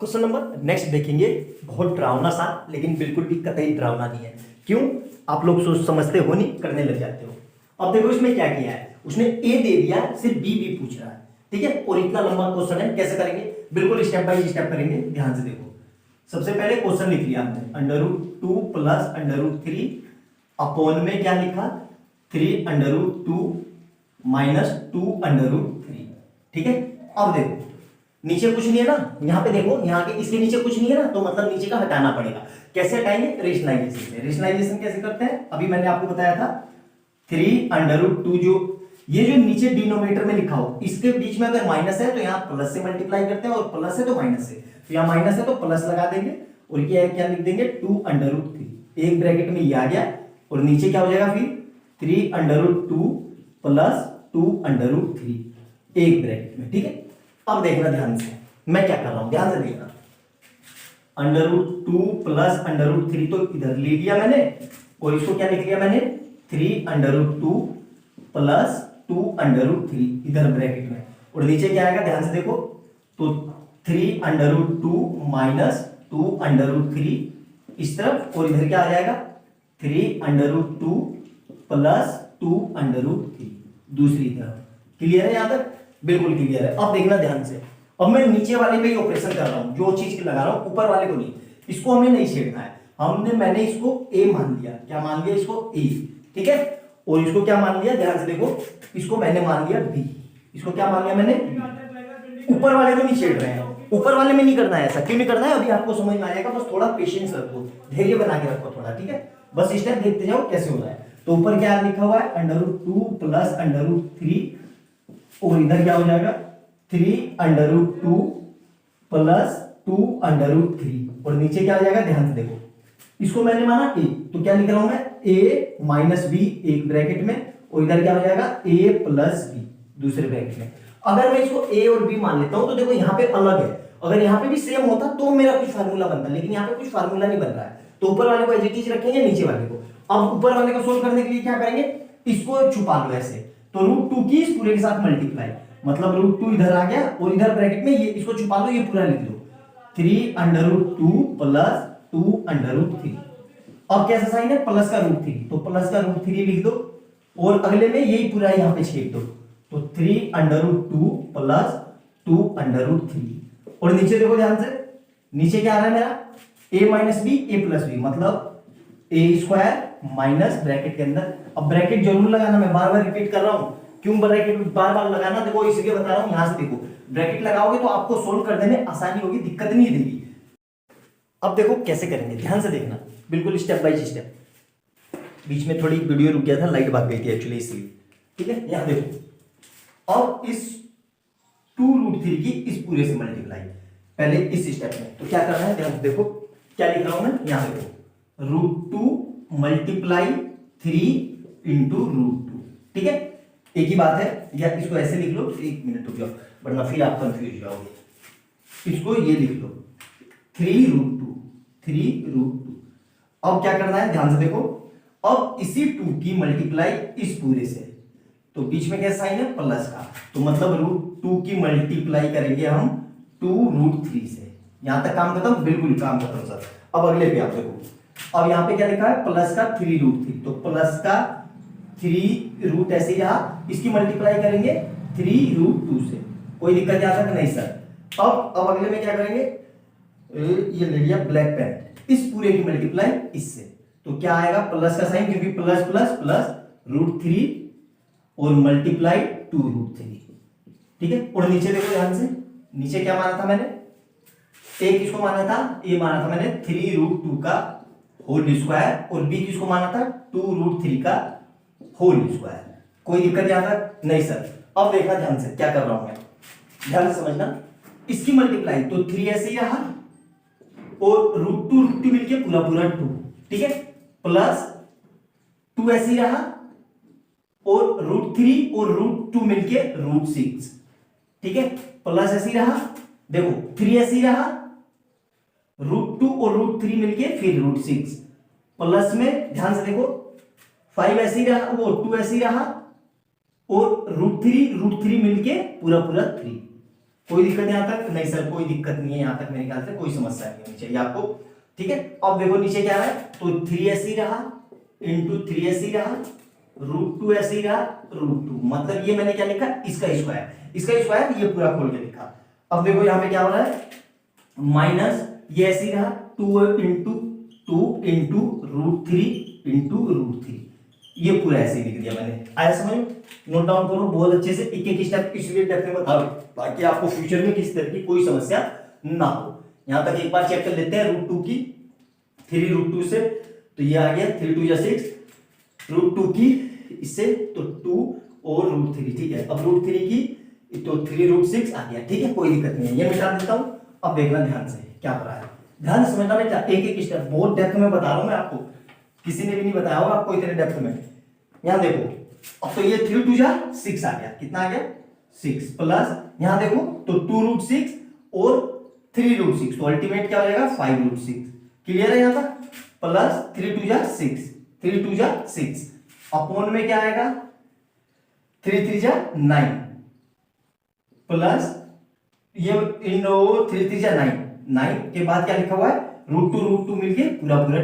Question number next देखेंगे। बहुत डरावना सा, लेकिन बिल्कुल भी कतई डरावना नहीं है। क्यों? आप लोग सोच समझते हो नहीं, करने लग जाते हो। अब देखो इसमें क्या किया है, उसने ए दे दिया, सिर्फ बी भी पूछ रहा है, ठीक है। और इतना लंबा क्वेश्चन है, कैसे करेंगे? बिल्कुल स्टेप बाय स्टेप करेंगे, ध्यान से देखो। सबसे पहले क्वेश्चन लिख लिया हमने, √2 प्लस √3 अपॉन में क्या लिखा, 3√2 माइनस 2√3, ठीक है। अब देखो नीचे कुछ नहीं है ना, यहाँ पे देखो, यहाँ के इसके नीचे कुछ नहीं है ना, तो मतलब नीचे का हटाना पड़ेगा। कैसे हटाएंगे? रेशनलाइजेशन से। रेशनलाइजेशन कैसे करते हैं, अभी मैंने आपको बताया था। 3√2 जो नीचे डिनोमिनेटर में लिखा हो, इसके बीच में अगर माइनस है तो यहाँ प्लस से मल्टीप्लाई करते हैं, और प्लस है तो माइनस से, तो यहाँ माइनस है तो प्लस लगा देंगे, और ये क्या लिख देंगे, 2√3। एक ब्रैकेट में ये आ गया, और नीचे क्या हो जाएगा फिर 3√2 प्लस 2√3 एक ब्रैकेट में, ठीक है। अब देखना ध्यान से, मैं क्या कर रहा हूं, ध्यान से देखना। √2 प्लस √3 तो इधर ले लिया मैंने, और इसको क्या लिख लिया मैंने, 3√2 प्लस 2√3 इधर ब्रैकेट में, और नीचे क्या आएगा, ध्यान से देखो, तो 3√2 माइनस 2√3 इस तरफ, और इधर क्या आ जाएगा, 3√2 प्लस 2√3 दूसरी तरफ। क्लियर है? यहां तक बिल्कुल क्लियर है। अब देखना ध्यान से, अब मैं नीचे वाले पे ही ऑपरेशन कर रहा हूं, जो चीज लगा रहा हूं, ऊपर वाले को नहीं। इसको हमें नहीं छेड़ना है, मैंने इसको ए मान लिया। क्या मान लिया? इसको ए, ठीक है। और इसको क्या मान लिया, ध्यान से देखो, इसको मैंने मान लिया बी। इसको क्या मान लिया मैंने? ऊपर वाले को नहीं छेड़ रहे हैं, ऊपर वाले में नहीं करना है। ऐसा क्यों नहीं करना है, अभी आपको समझ में आएगा। बस थोड़ा पेशेंस रखो, धैर्य बना के रखो थोड़ा, ठीक है। बस स्टेप देखते जाओ कैसे हो रहा है। तो ऊपर क्या लिखा हुआ है, √2 प्लस √3, और इधर क्या हो जाएगा, 3√2 प्लस 2√3, और नीचे क्या आ जाएगा, ध्यान से देखो। इसको मैंने माना ए, तो क्या लिख रहा हूं मैं, a माइनस बी एक ब्रैकेट में, और इधर क्या हो जाएगा, a प्लस बी दूसरे ब्रैकेट में। अगर मैं इसको a और b मान लेता हूं, तो देखो यहाँ पे अलग है। अगर यहाँ पे भी सेम होता तो मेरा कुछ फार्मूला बनता, लेकिन यहाँ पे कुछ फार्मूला नहीं बन रहा है, तो ऊपर वाले को एज इट इज रखेंगे, नीचे वाले को। अब ऊपर वाले को सोल्व करने के लिए क्या करेंगे, इसको छुपा लो ऐसे, तो √2 की इस पूरे के साथ मल्टीप्लाई, मतलब √2 इधर आ गया, और इधर ब्रैकेट में ये इसको छुपा लो, ये पूरा लिख दो, 3√2 प्लस 2√3। अब कैसा साइन है, प्लस का √3, तो प्लस का √3 लिख दो, और अगले में यही पूरा यहाँ पे छेद दो, तो 3√2 प्लस 2√3। और नीचे देखो ध्यान से, नीचे क्या आ रहा है मेरा, a minus b a plus b, मतलब a² माइनस ब्रैकेट के अंदर। अब ब्रैकेट जरूर लगाना, मैं बार बार रिपीट कर रहा हूं, क्यों ब्रैकेट बार बार लगाना, देखो इसलिए बता रहा हूं। यहां से देखो, ब्रैकेट लगाओगे तो आपको सोल्व करने में आसानी होगी, दिक्कत नहीं देगी। अब देखो कैसे करेंगे, ध्यान से देखना, बिल्कुल स्टेप बाय स्टेप। बीच में थोड़ी वीडियो रुक गया था, लाइट भाग गई थी एक्चुअली, इसलिए, ठीक है। यहां देखो, अब इस 2√3 की इस पूरे से मल्टीप्लाई, पहले इस स्टेप में, तो क्या करना है, ध्यान से देखो, क्या लिख रहा हूं मैं, यहां देखो, √2 मल्टीप्लाई 3 इंटू √2, ठीक है। एक ही बात है, या इसको ऐसे लिख लो, एक मिनट रुक जाओ, वरना फिर आप कंफ्यूज जाओगे। इसको ये लिख लो, 3√2। अब क्या करना है, ध्यान से देखो, अब इसी 2 की मल्टीप्लाई इस पूरे से, तो बीच में क्या साइन है, प्लस का, तो मतलब √2 की मल्टीप्लाई करेंगे हम 2√3 से। यहां तक काम खत्म, बिल्कुल काम खत्म सर। अब अगले पे आप देखो, अब यहां पे क्या लिखा है, प्लस का 3√3, तो प्लस का 3 ऐसे ही रहा, इसकी मल्टीप्लाई करेंगे 3√2 से। कोई दिक्कत यहां तक नहीं सर। अब अगले में क्या करेंगे, ये ले लिया ब्लैक पेन, इस पूरे की मल्टीप्लाई इससे, तो क्या आएगा, प्लस का साइन, क्योंकि प्लस प्लस प्लस √3 और मल्टीप्लाई 2√3, ठीक है। और नीचे देखो ध्यान से, नीचे क्या माना था मैंने, ए किसको माना था, ए माना था मैंने 3√2 का होल स्क्वायर, और बी किसको माना था, 2√3 का होल स्क्वायर। कोई दिक्कत यहां तक नहीं सर। अब देखना ध्यान से, क्या कर रहा हूं मैं, ध्यान से समझना। इसकी मल्टीप्लाई तो 3 ऐसे ही रहा, और √2 मिलके पूरा पूरा 2, ठीक है, प्लस 2 ऐसे ही रहा, और √3 और √2 मिलके √6, ठीक है, प्लस ऐसे ही रहा, देखो 3 ऐसे ही रहा, √2 और √3 मिलके फिर √6, प्लस में ध्यान से देखो 5 ऐसे ही रहा, वो 2 ऐसे ही रहा, और √3 मिलके पूरा पूरा 3। कोई दिक्कत यहाँ तक? नहीं सर कोई दिक्कत नहीं है यहाँ तक, मेरे ख्याल से कोई समस्या नहीं होनी चाहिए आपको। ठीक है, अब देखो नीचे क्या है, तो 3s रहा इंटू 3s रहा, √2 ऐसे ही रहा, √2, मतलब ये मैंने क्या लिखा, इसका स्क्वायर, ये पूरा खोल के लिखा। अब देखो यहाँ पे क्या हो रहा है, माइनस ये ऐसे ही रहा, 2 इंटू √3 इंटू √3, ये पूरा ऐसे ही लिख दिया मैंने। आया समझ में? नोट डाउन करो बहुत अच्छे से, एक एक स्टेप इसलिए डेप्थ में बता रहा हूं ताकि आपको फ्यूचर में किसी तरह की कोई समस्या ना हो। यहां तक एक बार चेक कर लेते हैं √2 की, 3 √2 से, तो ये आ गया 3 2 6, √2 की इससे तो 2 और √3, ठीक है। अब √3 की तो 3 √6 आ गया, ठीक है, कोई दिक्कत नहीं है, ये मिटा देता हूं। अब देखना ध्यान से क्या हो रहा है, ध्यान से समझना बेटा, एक एक स्टेप बहुत डेप्थ में बता रहा हूं मैं आपको, किसी ने भी नहीं बताया होगा आपको इतने डेप्थ में। यहां देखो, अब तो ये 3 2 6 आ गया, कितना आ गया 6, प्लस यहां देखो तो 2 √6 और 3 √6, तो अल्टीमेट क्या हो जाएगा 5 √6, क्लियर है यहां तक, प्लस 3 2 6, 3 2 6, अपॉन में क्या आएगा 3 3 9, प्लस ये इन 3 3 9 के बाद क्या लिखा हुआ है √2 मिलके पूरा 2,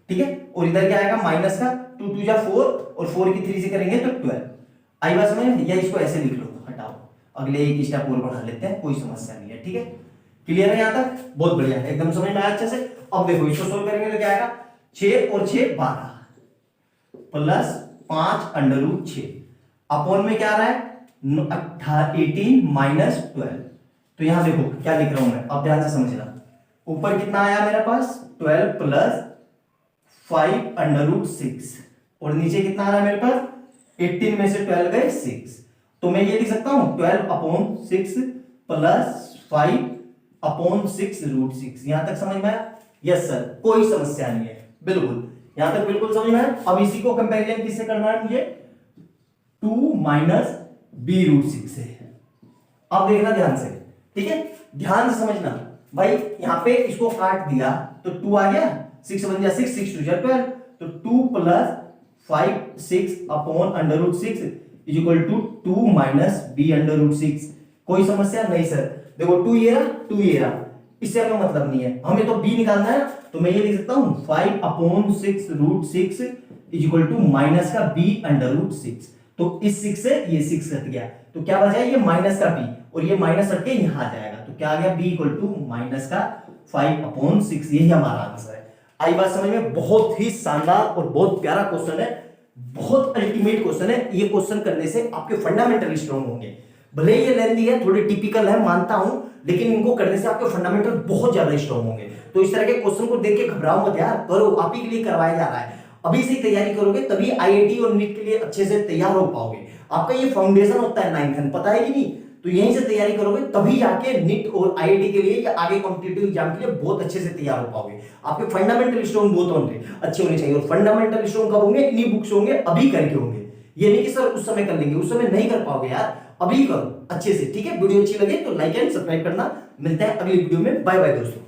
ठीक है। और इधर क्या आएगा माइनस का 2 2 4 और 4 की 3 से करेंगे तो 12। आई बात समझ में? या इसको ऐसे लिख लो, हटाओ, अगले एक स्टेप और बढ़ा लेते हैं, कोई समस्या नहीं है, ठीक है, क्लियर है यहाँ तक? बहुत बढ़िया, एकदम समझ में आया अच्छे से। अब देखो इसको सोल्व करेंगे तो क्या आएगा, 6 और 6 12, प्लस 5 √6, अपॉन में क्या आ रहा है 18 माइनस 12। तो यहां देखो क्या लिख रहा हूं मैं, अब ध्यान से समझना, ऊपर कितना आया मेरे पास 12 प्लस 5 √6, और नीचे कितना आ रहा है मेरे पास 18 में से 12 गए 6, तो मैं ये लिख सकता हूं 12/6 प्लस 5/6 √6। यहां तक समझ में आया? यस सर, कोई समस्या नहीं है, बिल्कुल यहां तक बिल्कुल समझ में आया। अब इसी को कंपैरिजन किससे करना है मुझे, 2 माइनस b √6 से। अब देखना ध्यान से, ठीक है, ध्यान से समझना भाई, यहां पे इसको काट दिया तो 2 आ गया, 6 बन गया 6, 6 2 12, तो 2 प्लस 5 6/√6 is equal to 2 minus b √6। कोई समस्या नहीं सर, देखो 2 ये रहा, 2 ये रहा, इससे हमें मतलब नहीं है, हमें तो b निकालना है, तो मैं ये लिख सकता हूं 5/6 √6 इज इक्वल टू माइनस का b √6, तो इस 6 से ये 6 कट गया, तो क्या बचा ये माइनस का b, और ये माइनस हट के यहां आ जाएगा, तो क्या आ गया b इक्वल टू माइनस का 5/6, यही हमारा आंसर है। आई बात समझ में? बहुत ही शानदार और बहुत प्यारा क्वेश्चन है, बहुत अल्टीमेट क्वेश्चन है। ये क्वेश्चन करने से आपके फंडामेंटल स्ट्रांग होंगे, भले ये लेंथी है, थोड़ी टिपिकल है मानता हूं, लेकिन इनको करने से आपके फंडामेंटल बहुत ज्यादा स्ट्रांग होंगे। तो इस तरह के क्वेश्चन को देख के घबराओ मत यार, करो, आप ही के लिए करवाया जा रहा है, अभी से तैयारी करोगे तभी आईआईटी और नीट के लिए अच्छे से तैयार हो पाओगे। आपका ये फाउंडेशन होता है 9th, पता है कि नहीं? तो यहीं से तैयारी करोगे तभी जाके नीट और आईआईटी के लिए या आगे कॉम्पिटिटिव एग्जाम के लिए बहुत अच्छे से तैयार हो पाओगे। आपके फंडामेंटल स्ट्रांग बहुत होंगे, अच्छे होने चाहिए, और फंडामेंटल स्ट्रांग कब होंगे, इन्हीं बुक्स होंगे, अभी करके होंगे। ये नहीं कि सर उस समय कर लेंगे, उस समय नहीं कर पाओगे यार, अभी करो अच्छे से, ठीक है। वीडियो अच्छी लगे तो लाइक एंड सब्सक्राइब करना। मिलता है अगली वीडियो में, बाय बाय दोस्तों।